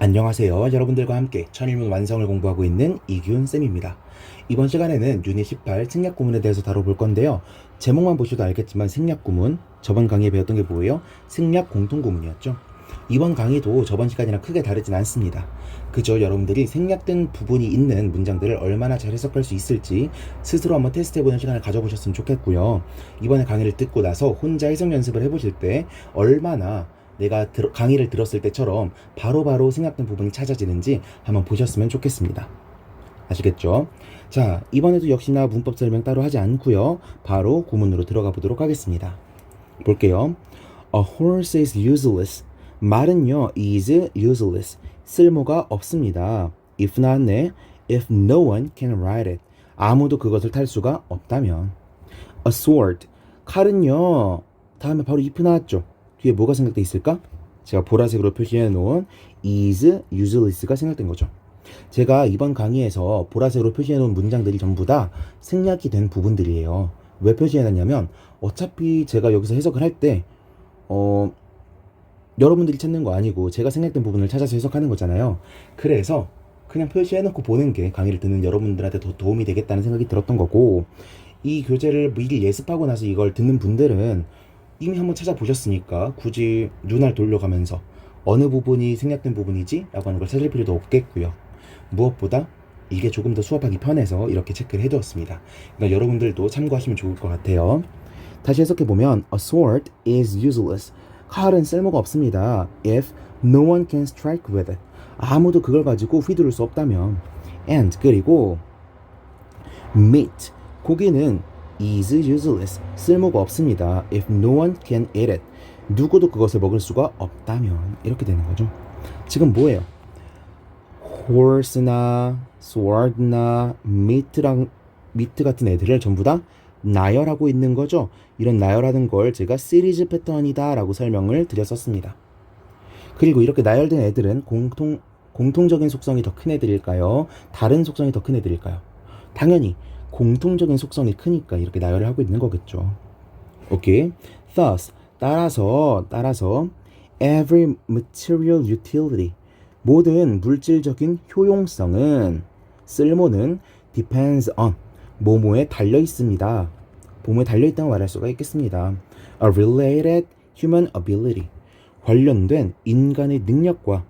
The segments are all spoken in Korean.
안녕하세요. 여러분들과 함께 천일문 완성을 공부하고 있는 이기훈 쌤입니다. 이번 시간에는 유닛 18 생략 구문에 대해서 다뤄볼 건데요. 제목만 보셔도 알겠지만 생략 구문, 저번 강의에 배웠던 게 뭐예요? 생략 공통 구문이었죠. 이번 강의도 저번 시간이랑 크게 다르진 않습니다. 그저 여러분들이 생략된 부분이 있는 문장들을 얼마나 잘 해석할 수 있을지 스스로 한번 테스트해보는 시간을 가져보셨으면 좋겠고요. 이번에 강의를 듣고 나서 혼자 해석 연습을 해보실 때 얼마나 내가 강의를 들었을 때처럼 바로바로 생략된 부분이 찾아지는지 한번 보셨으면 좋겠습니다. 아시겠죠? 자, 이번에도 역시나 문법 설명 따로 하지 않고요. 바로 구문으로 들어가 보도록 하겠습니다. 볼게요. A horse is useless. 말은요, is useless. 쓸모가 없습니다. if 나왔네. if no one can ride it. 아무도 그것을 탈 수가 없다면. A sword. 칼은요, 다음에 바로 if 나왔죠. 뒤에 뭐가 생략돼 있을까? 제가 보라색으로 표시해 놓은 is useless가 생략된 거죠. 제가 이번 강의에서 보라색으로 표시해 놓은 문장들이 전부 다 생략이 된 부분들이에요. 왜 표시해 놨냐면 어차피 제가 여기서 해석을 할 때 여러분들이 찾는 거 아니고 제가 생략된 부분을 찾아서 해석하는 거잖아요. 그래서 그냥 표시해 놓고 보는 게 강의를 듣는 여러분들한테 더 도움이 되겠다는 생각이 들었던 거고, 이 교재를 미리 예습하고 나서 이걸 듣는 분들은 이미 한번 찾아보셨으니까 굳이 눈알 돌려가면서 어느 부분이 생략된 부분이지? 라고 하는 걸 찾을 필요도 없겠고요. 무엇보다 이게 조금 더 수업하기 편해서 이렇게 체크를 해두었습니다. 그러니까 여러분들도 참고하시면 좋을 것 같아요. 다시 해석해보면 A sword is useless. 칼은 쓸모가 없습니다. If no one can strike with it. 아무도 그걸 가지고 휘두를 수 없다면. And 그리고 meat. 고기는 is useless. 쓸모가 없습니다. If no one can eat it. 누구도 그것을 먹을 수가 없다면. 이렇게 되는 거죠. 지금 뭐예요? horse나 sword나 meat 같은 애들을 전부 다 나열하고 있는 거죠. 이런 나열하는 걸 제가 시리즈 패턴이다 라고 설명을 드렸었습니다. 그리고 이렇게 나열된 애들은 공통적인 속성이 더 큰 애들일까요? 다른 속성이 더 큰 애들일까요? 당연히 공통적인 속성이 크니까 이렇게 나열을 하고 있는 거겠죠. 오케이. Thus, 따라서 every material utility, 모든 물질적인 효용성은, 쓸모는 depends on, 뭐뭐에 달려 있습니다. 뭐뭐에 달려 있다고 말할 수가 있겠습니다. A related human ability, 관련된 인간의 능력과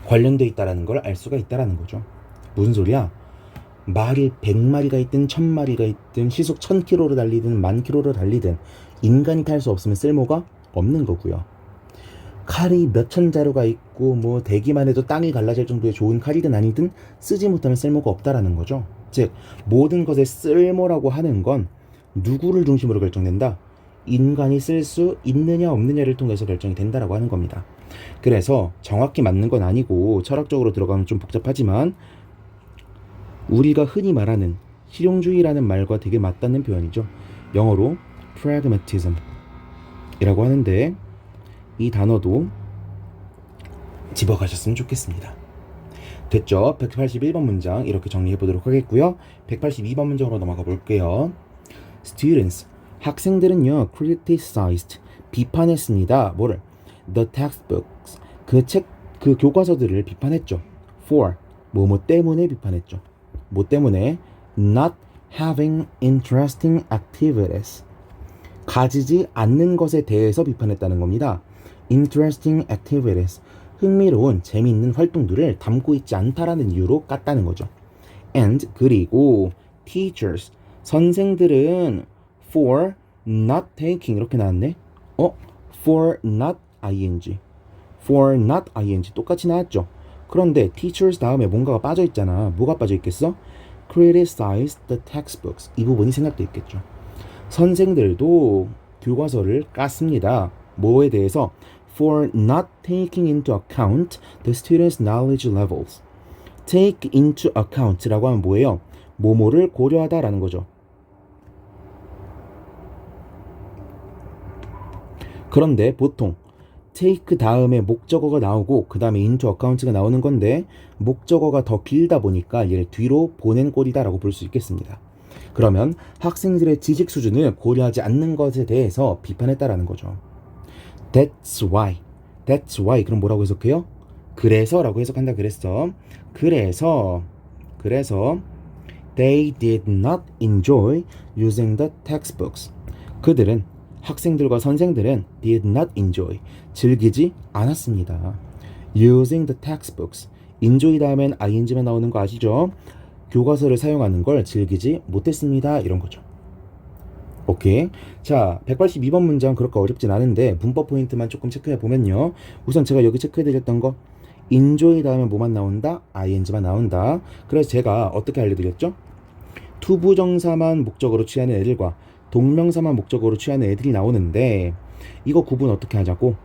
관련돼 있다라는 걸 알 수가 있다라는 거죠. 무슨 소리야? 말이 100마리가 있든 1000마리가 있든 시속 1000km로 달리든 10,000km로 달리든 인간이 탈 수 없으면 쓸모가 없는 거고요. 칼이 몇천 자루가 있고 뭐 대기만 해도 땅이 갈라질 정도의 좋은 칼이든 아니든 쓰지 못하면 쓸모가 없다라는 거죠. 즉 모든 것의 쓸모라고 하는 건 누구를 중심으로 결정된다? 인간이 쓸 수 있느냐 없느냐를 통해서 결정이 된다라고 하는 겁니다. 그래서 정확히 맞는 건 아니고 철학적으로 들어가면 좀 복잡하지만 우리가 흔히 말하는 실용주의라는 말과 되게 맞닿는 표현이죠. 영어로 pragmatism 이라고 하는데 이 단어도 집어가셨으면 좋겠습니다. 됐죠? 181번 문장 이렇게 정리해 보도록 하겠고요. 182번 문장으로 넘어가 볼게요. Students, 학생들은요 criticized, 비판했습니다. 뭐를? The textbooks, 그 교과서들을 비판했죠. For, 뭐뭐 때문에 비판했죠. 뭐 때문에? Not having interesting activities, 가지지 않는 것에 대해서 비판했다는 겁니다. Interesting activities, 흥미로운 재미있는 활동들을 담고 있지 않다라는 이유로 깠다는 거죠. And 그리고 teachers, 선생들은 for not taking 이렇게 나왔네. for not ing, for not ing 똑같이 나왔죠. 그런데 teachers 다음에 뭔가가 빠져 있잖아. 뭐가 빠져 있겠어? criticize the textbooks, 이 부분이 생략돼 있겠죠. 선생들도 교과서를 깠습니다. 뭐에 대해서? For not taking into account the students' knowledge levels. Take into account라고 하면 뭐예요? 뭐뭐를 고려하다라는 거죠. 그런데 보통 take 다음에 목적어가 나오고 그 다음에 into account가 나오는 건데 목적어가 더 길다 보니까 얘를 뒤로 보낸 꼴이다 라고 볼 수 있겠습니다. 그러면 학생들의 지식 수준을 고려하지 않는 것에 대해서 비판했다라는 거죠. That's why 그럼 뭐라고 해석해요? 그래서라고 해석한다 그랬어. 그래서 they did not enjoy using the textbooks. 그들은 학생들과 선생들은 did not enjoy 즐기지 않았습니다. using the textbooks enjoy 다음엔 ing만 나오는 거 아시죠? 교과서를 사용하는 걸 즐기지 못했습니다. 이런 거죠. 오케이. 자, 182번 문장 그렇게 어렵진 않은데 문법 포인트만 조금 체크해 보면요. 우선 제가 여기 체크해 드렸던 거 enjoy 다음에 뭐만 나온다? ing만 나온다. 그래서 제가 어떻게 알려드렸죠? 투부정사만 목적어로 취하는 애들과 동명사만 목적어로 취하는 애들이 나오는데 이거 구분 어떻게 하자고?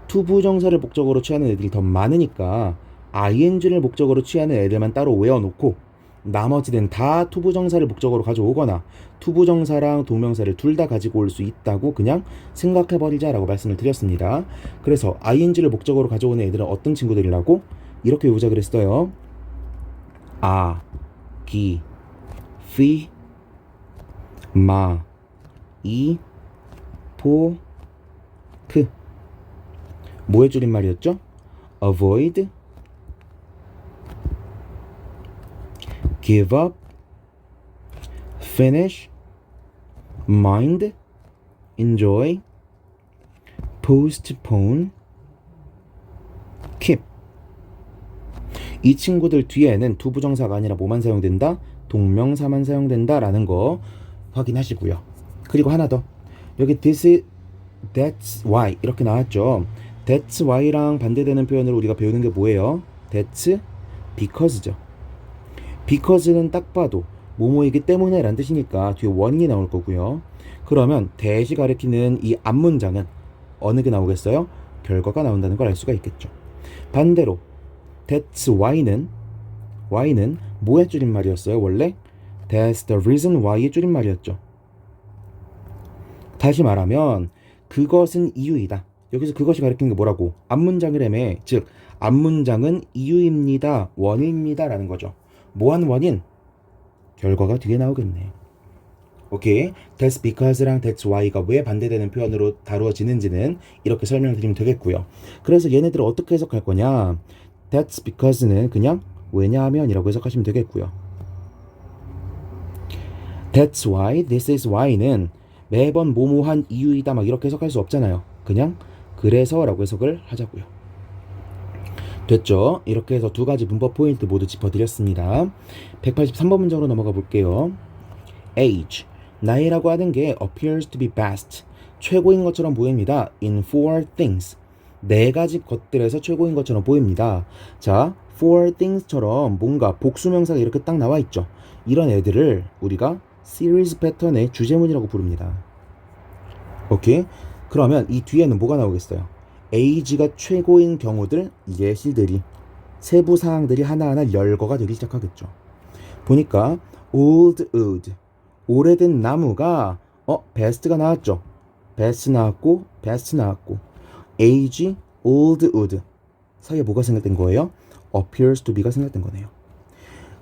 투부정사를 목적어로 취하는 애들이 더 많으니까 ing를 목적어로 취하는 애들만 따로 외워놓고 나머지는 다 투부정사를 목적어로 가져오거나 투부정사랑 동명사를 둘 다 가지고 올 수 있다고 그냥 생각해버리자라고 말씀을 드렸습니다. 그래서 ing를 목적어로 가져오는 애들은 어떤 친구들이라고? 이렇게 외우자 그랬어요. 아, 기, 피, 마, 이, 포, 크. 뭐의 줄임말이었죠? avoid, give up, finish, mind, enjoy, postpone, keep. 이 친구들 뒤에는 투부정사가 아니라 뭐만 사용된다? 동명사만 사용된다라는 거 확인하시고요. 그리고 하나 더. 여기 this, that's why 이렇게 나왔죠. that's why랑 반대되는 표현으로 우리가 배우는 게 뭐예요? that's because죠. because는 딱 봐도 뭐뭐이기 때문에 라는 뜻이니까 뒤에 원인이 나올 거고요. 그러면 that이 가리키는 이 앞문장은 어느 게 나오겠어요? 결과가 나온다는 걸 알 수가 있겠죠. 반대로 that's why는 뭐의 줄임말이었어요? 원래 that's the reason why의 줄임말이었죠. 다시 말하면 그것은 이유이다. 여기서 그것이 가리키는 게 뭐라고? 앞문장이라며. 즉 앞문장은 이유입니다. 원인입니다. 라는 거죠. 뭐한 원인? 결과가 뒤에 나오겠네. 오케이. That's because랑 that's why가 왜 반대되는 표현으로 다루어지는지는 이렇게 설명드리면 되겠고요. 그래서 얘네들을 어떻게 해석할 거냐? That's because는 그냥 왜냐하면 이라고 해석하시면 되겠고요. That's why, this is why는 매번 뭐뭐한 이유이다 막 이렇게 해석할 수 없잖아요. 그냥 그래서 라고 해석을 하자고요. 됐죠? 이렇게 해서 두 가지 문법 포인트 모두 짚어드렸습니다. 183번 문장으로 넘어가 볼게요. age, 나이라고 하는 게 appears to be best, 최고인 것처럼 보입니다. in four things, 네 가지 것들에서 최고인 것처럼 보입니다. 자, four things처럼 뭔가 복수명사가 이렇게 딱 나와 있죠. 이런 애들을 우리가 series 패턴의 주제문이라고 부릅니다. 오케이? 그러면 이 뒤에는 뭐가 나오겠어요? age가 최고인 경우들, 예시들이, 세부 사항들이 하나하나 열거가 되기 시작하겠죠. 보니까 old wood, 오래된 나무가 best가 나왔죠. best 나왔고 best 나왔고 age, old wood 사이에 뭐가 생략된 거예요? appears to be가 생략된 거네요.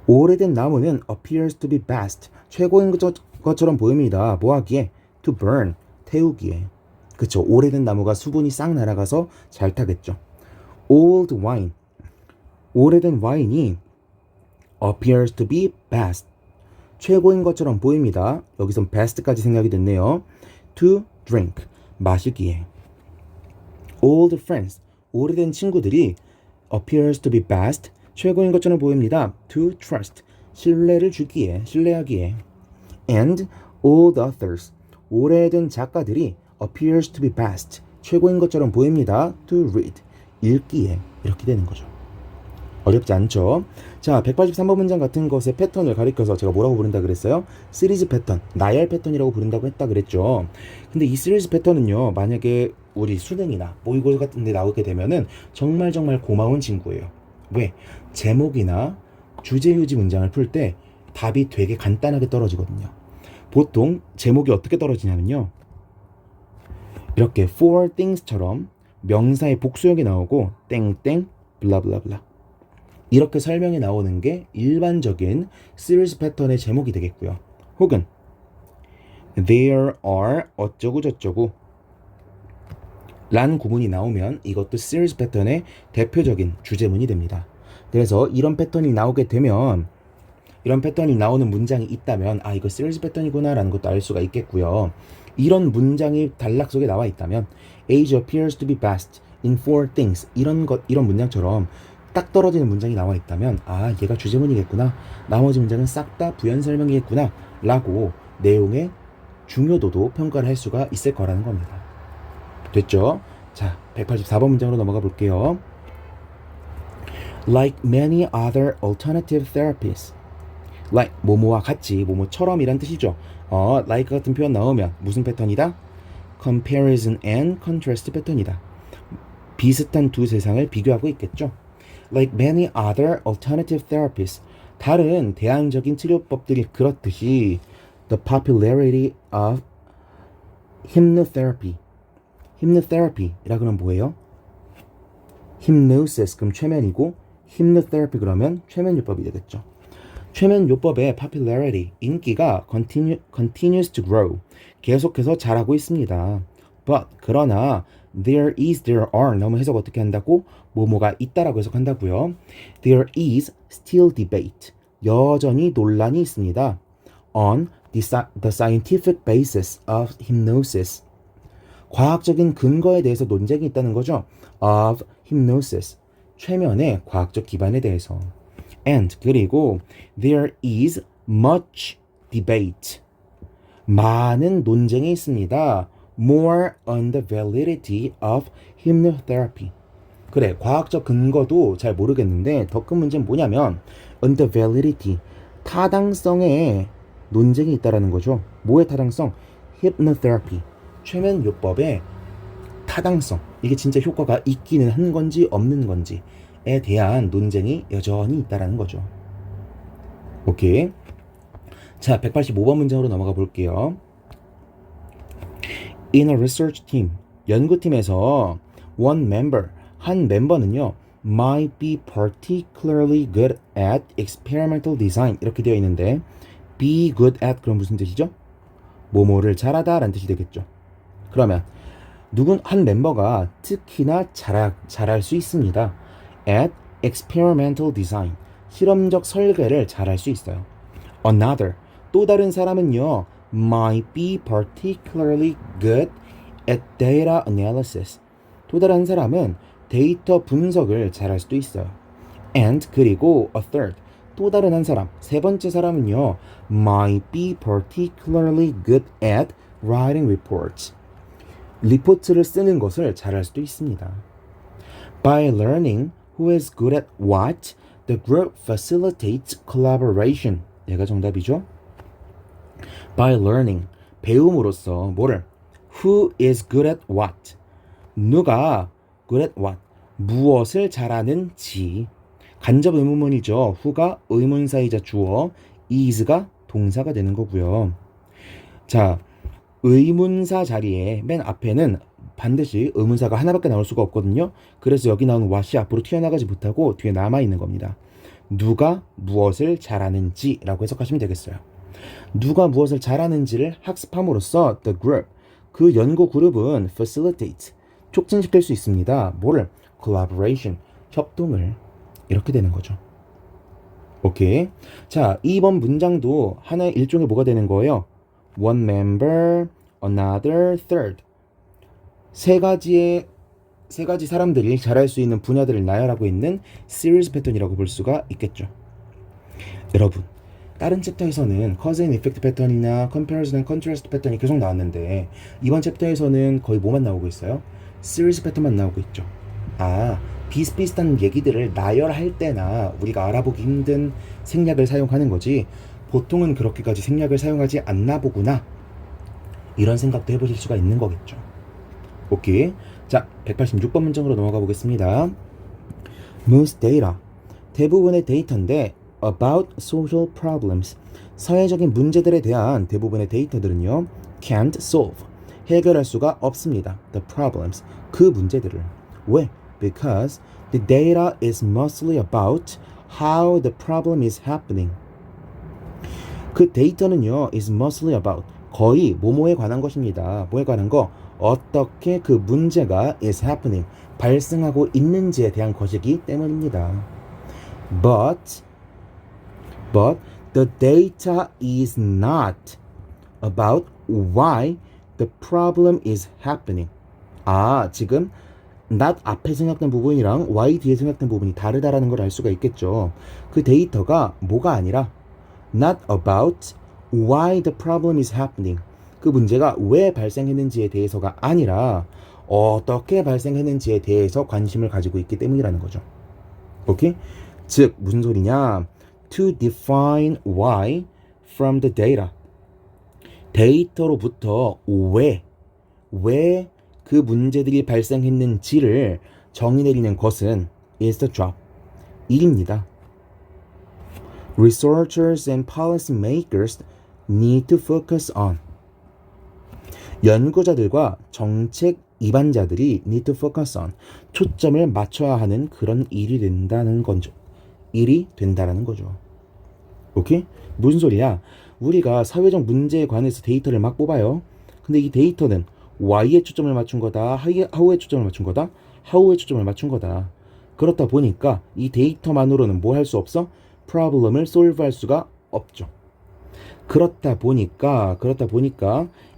오래된 나무는 appears to be best, 최고인 것처럼 보입니다. 뭐 하기에? to burn, 태우기에. 그쵸. 오래된 나무가 수분이 싹 날아가서 잘 타겠죠. old wine, 오래된 와인이 appears to be best, 최고인 것처럼 보입니다. 여기선 best까지 생각이 됐네요. to drink, 마시기에. old friends, 오래된 친구들이 appears to be best, 최고인 것처럼 보입니다. to trust, 신뢰를 주기에, 신뢰하기에. and old authors, 오래된 작가들이 appears to be best, 최고인 것처럼 보입니다. to read, 읽기에. 이렇게 되는 거죠. 어렵지 않죠? 자, 183번 문장 같은 것의 패턴을 가리켜서 제가 뭐라고 부른다 그랬어요? 시리즈 패턴, 나열 패턴이라고 부른다고 했다 그랬죠. 근데 이 시리즈 패턴은요, 만약에 우리 수능이나 모의고사 같은 데 나오게 되면은 정말 고마운 친구예요. 왜? 제목이나 주제유지 문장을 풀 때 답이 되게 간단하게 떨어지거든요. 보통 제목이 어떻게 떨어지냐면요, 이렇게 four things처럼 명사의 복수형이 나오고 땡땡 블라블라블라 이렇게 설명이 나오는 게 일반적인 시리즈 패턴의 제목이 되겠고요. 혹은 there are 어쩌고 저쩌고 라는 구문이 나오면 이것도 series 패턴의 대표적인 주제문이 됩니다. 그래서 이런 패턴이 나오게 되면 이런 패턴이 나오는 문장이 있다면 아 이거 series 패턴이구나 라는 것도 알 수가 있겠고요. 이런 문장이 단락 속에 나와 있다면 age appears to be best in four things 이런 문장처럼 딱 떨어지는 문장이 나와 있다면 아 얘가 주제문이겠구나 나머지 문장은 싹 다 부연 설명이겠구나 라고 내용의 중요도도 평가를 할 수가 있을 거라는 겁니다. 됐죠? 자 184번 문장으로 넘어가 볼게요. Like many other alternative therapies like 뭐뭐와 같이 뭐뭐처럼 이란 뜻이죠. like 같은 표현 나오면 무슨 패턴이다? comparison and contrast 패턴이다. 비슷한 두 세상을 비교하고 있겠죠. Like many other alternative therapies 다른 대안적인 치료법들이 그렇듯이 the popularity of hypnotherapy라고 하면 뭐예요? hypnosis 그럼 최면이고 hypnotherapy 그러면 최면요법이 되겠죠. 최면요법의 popularity, 인기가 continues to grow, 계속해서 자라고 있습니다. But, 그러나 there are 너무 해석 어떻게 한다고? 뭐뭐가 있다라고 해석한다고요. There is still debate, 여전히 논란이 있습니다. On the scientific basis of hypnosis, 과학적인 근거에 대해서 논쟁이 있다는 거죠. Of hypnosis, 최면의 과학적 기반에 대해서. And 그리고 there is much debate, 많은 논쟁이 있습니다. More on the validity of hypnotherapy. 그래, 과학적 근거도 잘 모르겠는데 더 큰 문제는 뭐냐면 on the validity, 타당성에 논쟁이 있다라는 거죠. 뭐의 타당성? hypnotherapy, 최면요법의 타당성, 이게 진짜 효과가 있기는 한 건지 없는 건지에 대한 논쟁이 여전히 있다라는 거죠. 오케이. 자, 185번 문장으로 넘어가 볼게요. In a research team, 연구팀에서 한 멤버는요 might be particularly good at experimental design 이렇게 되어 있는데 be good at 그럼 무슨 뜻이죠? 뭐뭐를 잘하다 라는 뜻이 되겠죠. 그러면 한 멤버가 특히나 잘할 수 있습니다. at experimental design, 실험적 설계를 잘할 수 있어요. Another, 또 다른 사람은요 might be particularly good at data analysis, 또 다른 사람은 데이터 분석을 잘할 수도 있어요. And 그리고 a third, 또 다른 한 사람, 세 번째 사람은요 might be particularly good at writing reports, 리포트를 쓰는 것을 잘할 수도 있습니다. By learning who is good at what, the group facilitates collaboration. 얘가 정답이죠. By learning, 배움으로써 뭐를? Who is good at what? 누가 good at what? 무엇을 잘하는지. 간접 의문문이죠. who가 의문사이자 주어, is가 동사가 되는 거고요. 자, 의문사 자리에 맨 앞에는 반드시 의문사가 하나밖에 나올 수가 없거든요. 그래서 여기 나오는 what이 앞으로 튀어나가지 못하고 뒤에 남아있는 겁니다. 누가 무엇을 잘하는지라고 해석하시면 되겠어요. 누가 무엇을 잘하는지를 학습함으로써 the group, 그 연구 그룹은 facilitate, 촉진시킬 수 있습니다. 뭐를? collaboration, 협동을. 이렇게 되는 거죠. 오케이. 자, 2번 문장도 하나의 일종의 뭐가 되는 거예요? One member, another, third. 세 가지 사람들이 잘할 수 있는 분야들을 나열하고 있는 series 패턴이라고 볼 수가 있겠죠. 여러분, 다른 챕터에서는 cause and effect 패턴이나 comparison and contrast 패턴이 계속 나왔는데 이번 챕터에서는 거의 뭐만 나오고 있어요? series 패턴만 나오고 있죠. 아, 비슷비슷한 얘기들을 나열할 때나 우리가 알아보기 힘든 생략을 사용하는 거지 보통은 그렇게까지 생략을 사용하지 않나 보구나, 이런 생각도 해보실 수가 있는 거겠죠. 오케이. 자, 186번 문장으로 넘어가 보겠습니다. Most data, 대부분의 데이터인데 about social problems, 사회적인 문제들에 대한 대부분의 데이터들은요 can't solve, 해결할 수가 없습니다. The problems, 그 문제들을. 왜? Because the data is mostly about how the problem is happening. 그 데이터는요 is mostly about, 거의 뭐뭐에 관한 것입니다. 뭐에 관한 거? 어떻게 그 문제가 is happening, 발생하고 있는지에 대한 것이기 때문입니다. But the data is not about why the problem is happening. 지금 not 앞에 생각된 부분이랑 why 뒤에 생각된 부분이 다르다라는 걸 알 수가 있겠죠. 그 데이터가 뭐가 아니라 not about why the problem is happening. 그 문제가 왜 발생했는지에 대해서가 아니라 어떻게 발생했는지에 대해서 관심을 가지고 있기 때문이라는 거죠. 오케이? 즉 무슨 소리냐? To define why from the data. 데이터로부터 왜 그 문제들이 발생했는지를 정의 내리는 것은 is the job, 일입니다. Researchers and policymakers need to focus on. 연구자들과 정책 입안자들이 need to focus on, 초점을 맞춰야 하는 그런 일이 된다는 거죠. 오케이? 무슨 소리야? 우리가 사회적 문제에 관해서 데이터를 막 뽑아요. 근데 이 데이터는 Y에 초점을 맞춘 거다, How에 초점을 맞춘 거다, How에 초점을 맞춘 거다. 그렇다 보니까 이 데이터만으로는 뭐 할 수 없어? 프로블럼을 솔브할 수가 없죠. 그렇다 보니까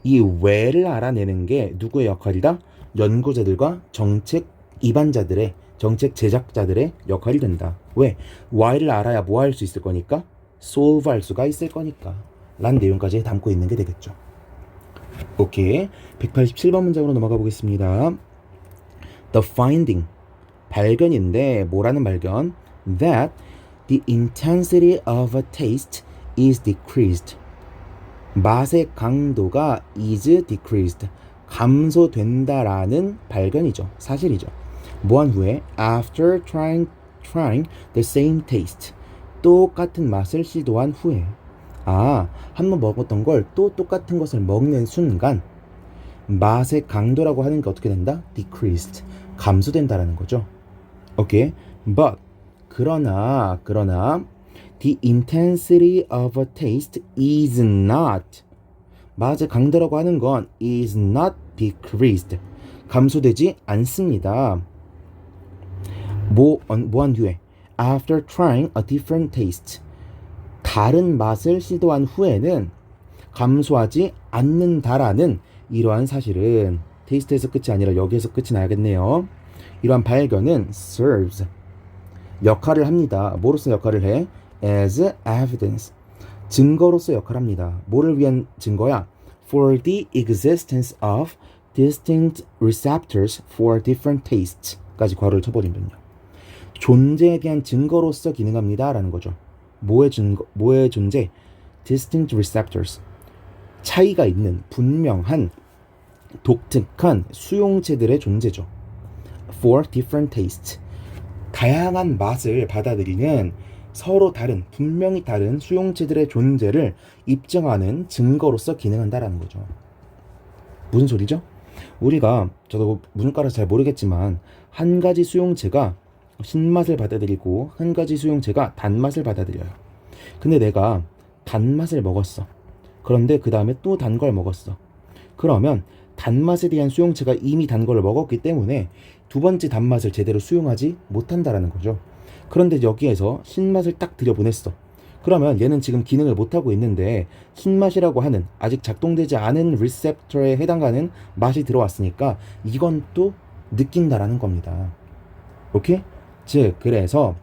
이 왜를 알아내는 게 누구의 역할이다? 연구자들과 정책 입안자들의, 정책 제작자들의 역할이 된다. 왜? Why를 알아야 뭐 할 수 있을 거니까? solve 할 수가 있을 거니까 라는 내용까지 담고 있는 게 되겠죠. 오케이. 187번 문장으로 넘어가 보겠습니다. The finding, 발견인데 뭐라는 발견? That the intensity of a taste is decreased. 맛의 강도가 is decreased, 감소된다라는 발견이죠. 사실이죠. 뭐한 후에 after trying the same taste, 똑같은 맛을 시도한 후에. 한번 먹었던 걸 또 똑같은 것을 먹는 순간 맛의 강도라고 하는 게 어떻게 된다? decreased, 감소된다라는 거죠. 오케이. But 그러나 the intensity of a taste is not, 맛의 강도라고 하는 건 is not decreased, 감소되지 않습니다. 뭐한 뒤에 after trying a different taste, 다른 맛을 시도한 후에는 감소하지 않는다라는 이러한 사실은 테이스트에서 끝이 아니라 여기에서 끝이 나야겠네요. 이러한 발견은 serves, 역할을 합니다. 뭐로서 역할을 해? as evidence, 증거로서 역할합니다. 뭐를 위한 증거야? for the existence of distinct receptors for different tastes 까지 괄호를 쳐버리면요. 존재에 대한 증거로서 기능합니다 라는 거죠. 뭐의 존재? distinct receptors, 차이가 있는 분명한 독특한 수용체들의 존재죠. for different tastes, 다양한 맛을 받아들이는 서로 다른, 분명히 다른 수용체들의 존재를 입증하는 증거로서 기능한다라는 거죠. 무슨 소리죠? 우리가, 저도 문과라서 잘 모르겠지만, 한 가지 수용체가 신맛을 받아들이고 한 가지 수용체가 단맛을 받아들여요. 근데 내가 단맛을 먹었어. 그런데 그 다음에 또 단 걸 먹었어. 그러면 단맛에 대한 수용체가 이미 단 걸 먹었기 때문에 두 번째 단맛을 제대로 수용하지 못한다라는 거죠. 그런데 여기에서 신맛을 딱 들여보냈어. 그러면 얘는 지금 기능을 못하고 있는데 신맛이라고 하는 아직 작동되지 않은 리셉터에 해당하는 맛이 들어왔으니까 이건 또 느낀다라는 겁니다. 오케이? 즉 그래서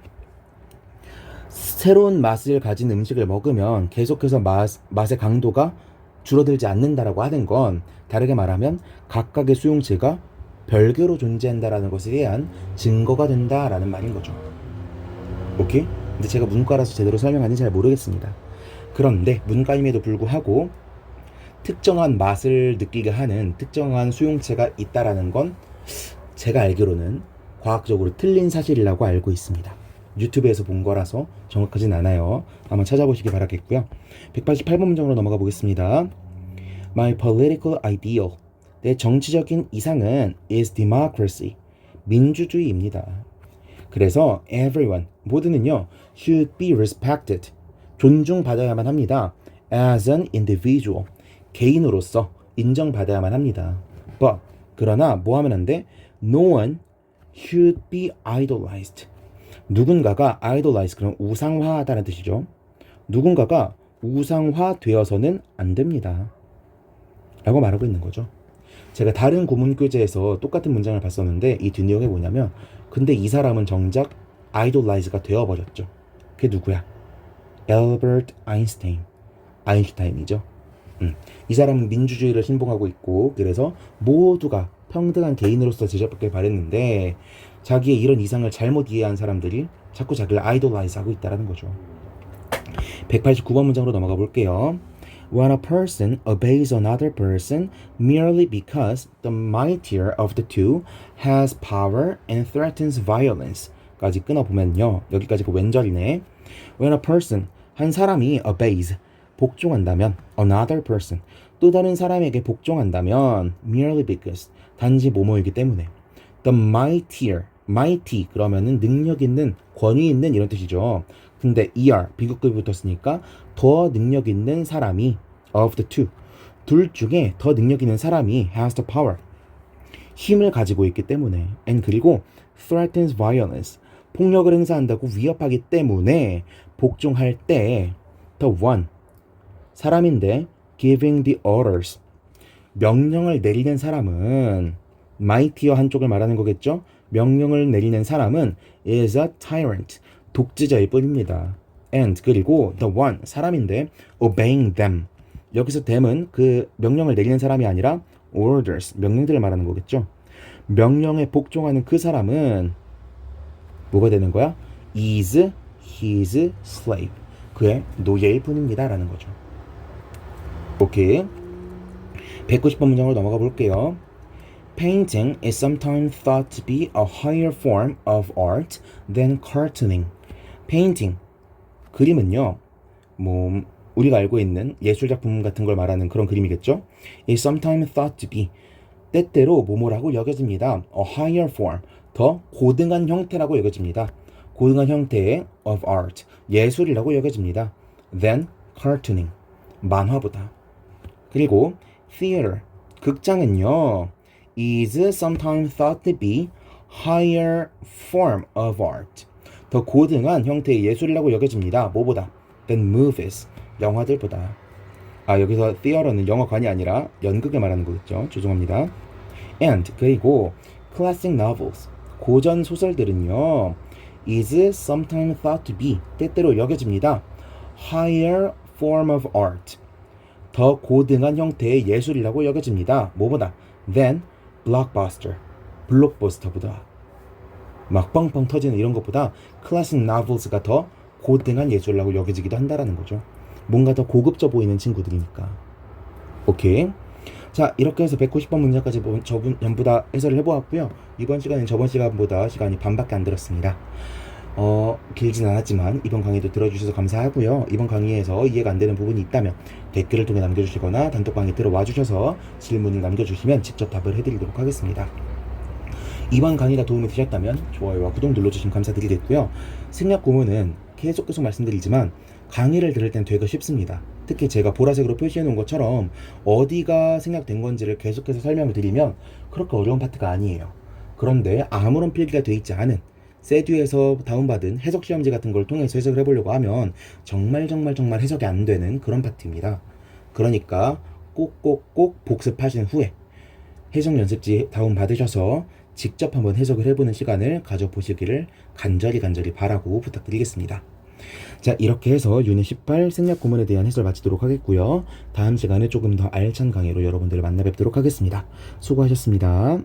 새로운 맛을 가진 음식을 먹으면 계속해서 맛의 강도가 줄어들지 않는다라고 하는 건 다르게 말하면 각각의 수용체가 별개로 존재한다라는 것에 대한 증거가 된다라는 말인 거죠. 오케이? 근데 제가 문과라서 제대로 설명하는지 잘 모르겠습니다. 그런데 문과임에도 불구하고 특정한 맛을 느끼게 하는 특정한 수용체가 있다라는 건 제가 알기로는 과학적으로 틀린 사실이라고 알고 있습니다. 유튜브에서 본 거라서 정확하진 않아요. 한번 찾아보시기 바라겠고요. 188번 문장으로 넘어가 보겠습니다. My political ideal, 내 정치적인 이상은 is democracy, 민주주의입니다. 그래서 everyone, 모두는요, should be respected, 존중받아야만 합니다. as an individual, 개인으로서 인정받아야만 합니다. but 그러나 뭐 하면 안 돼? No one should be idolized. 누군가가 idolize 그럼 우상화하다는 뜻이죠. 누군가가 우상화되어서는 안 됩니다. 라고 말하고 있는 거죠. 제가 다른 구문교재에서 똑같은 문장을 봤었는데 이 뒷내용이 뭐냐면 근데 이 사람은 정작 idolize가 되어버렸죠. 그게 누구야? 엘버트 아인슈타인. 아인슈타인이죠. 이 사람은 민주주의를 신봉하고 있고 그래서 모두가 평등한 개인으로서 제접받길 바랬는데 자기의 이런 이상을 잘못 이해한 사람들이 자꾸 자기를 아이돌라이즈 하고 있다는 거죠. 189번 문장으로 넘어가 볼게요. When a person obeys another person merely because the mightier of the two has power and threatens violence 까지 끊어보면요. 여기까지 그 왼절이네. When a person, 한 사람이 obeys, 복종한다면 another person, 또 다른 사람에게 복종한다면 merely because, 단지 뭐뭐이기 때문에 the mightier, mighty 그러면은 능력 있는, 권위 있는 이런 뜻이죠. 근데 er, 비급급이 붙었으니까 더 능력 있는 사람이 of the two, 둘 중에 더 능력 있는 사람이 has the power, 힘을 가지고 있기 때문에 and 그리고 threatens violence, 폭력을 행사한다고 위협하기 때문에 복종할 때 the one, 사람인데 giving the orders, 명령을 내리는 사람은 mightier 한쪽을 말하는 거겠죠? 명령을 내리는 사람은 is a tyrant, 독재자일 뿐입니다. And 그리고 the one, 사람인데 obeying them, 여기서 them은 그 명령을 내리는 사람이 아니라 orders, 명령들을 말하는 거겠죠? 명령에 복종하는 그 사람은 뭐가 되는 거야? is his slave, 그의 노예일 뿐입니다 라는 거죠. 오케이. 190번 문장으로 넘어가 볼게요. Painting is sometimes thought to be a higher form of art than cartooning. Painting, 그림은요, 뭐 우리가 알고 있는 예술 작품 같은 걸 말하는 그런 그림이겠죠. is sometimes thought to be, 때때로 뭐뭐라고 여겨집니다. a higher form, 더 고등한 형태라고 여겨집니다. 고등한 형태의 of art, 예술이라고 여겨집니다. than cartooning, 만화보다. 그리고 theater, 극장은요, is sometimes thought to be higher form of art, 더 고등한 형태의 예술이라고 여겨집니다. 뭐보다? than movies, 영화들보다. 아, 여기서 theater는 영화관이 아니라 연극을 말하는 거겠죠. 죄송합니다. and 그리고 classic novels, 고전 소설들은요, is sometimes thought to be, 때때로 여겨집니다. higher form of art, 더 고등한 형태의 예술이라고 여겨집니다. 뭐보다? than blockbuster, 블록버스터보다. 막 뻥뻥 터지는 이런 것보다 classic novels가 더 고등한 예술이라고 여겨지기도 한다라는 거죠. 뭔가 더 고급져 보이는 친구들이니까. 오케이. 자, 이렇게 해서 190번 문제까지 전부 다 해설을 해보았고요. 이번 시간은 저번 시간보다 시간이 반밖에 안 들었습니다. 길진 않았지만 이번 강의도 들어주셔서 감사하고요. 이번 강의에서 이해가 안 되는 부분이 있다면 댓글을 통해 남겨주시거나 단톡 방에 들어와 주셔서 질문을 남겨주시면 직접 답을 해드리도록 하겠습니다. 이번 강의가 도움이 되셨다면 좋아요와 구독 눌러주시면 감사드리겠고요. 생략 구문은 계속 말씀드리지만 강의를 들을 땐 되게 쉽습니다. 특히 제가 보라색으로 표시해 놓은 것처럼 어디가 생략된 건지를 계속해서 설명을 드리면 그렇게 어려운 파트가 아니에요. 그런데 아무런 필기가 돼 있지 않은 세듀에서 다운받은 해석 시험지 같은 걸 통해서 해석을 해보려고 하면 정말 해석이 안 되는 그런 파트입니다. 그러니까 꼭 복습하신 후에 해석 연습지 다운받으셔서 직접 한번 해석을 해보는 시간을 가져보시기를 간절히 바라고 부탁드리겠습니다. 자, 이렇게 해서 유닛 18 생략 구문에 대한 해설 마치도록 하겠고요. 다음 시간에 조금 더 알찬 강의로 여러분들을 만나 뵙도록 하겠습니다. 수고하셨습니다.